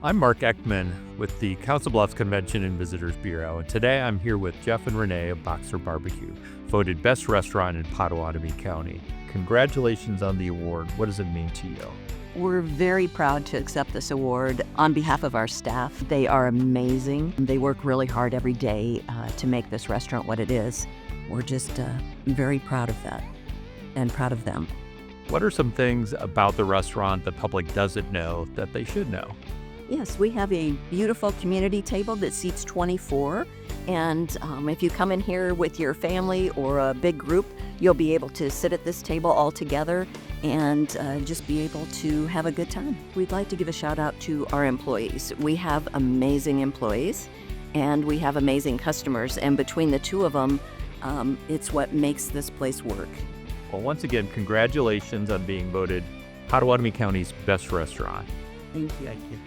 I'm Mark Ekman with the Council Bluffs Convention and Visitors Bureau, and today I'm here with Jeff and Renee of Boxer Barbeque, voted Best Restaurant in Pottawattamie County. Congratulations on the award. What does it mean to you? We're very proud to accept this award on behalf of our staff. They are amazing. They work really hard every day to make this restaurant what it is. We're just very proud of that and proud of them. What are some things about the restaurant the public doesn't know that they should know? Yes, we have a beautiful community table that seats 24. And if you come in here with your family or a big group, you'll be able to sit at this table all together and just be able to have a good time. We'd like to give a shout out to our employees. We have amazing employees and we have amazing customers. And between the two of them, it's what makes this place work. Well, once again, congratulations on being voted Pottawattamie County's Best Restaurant. Thank you. Thank you.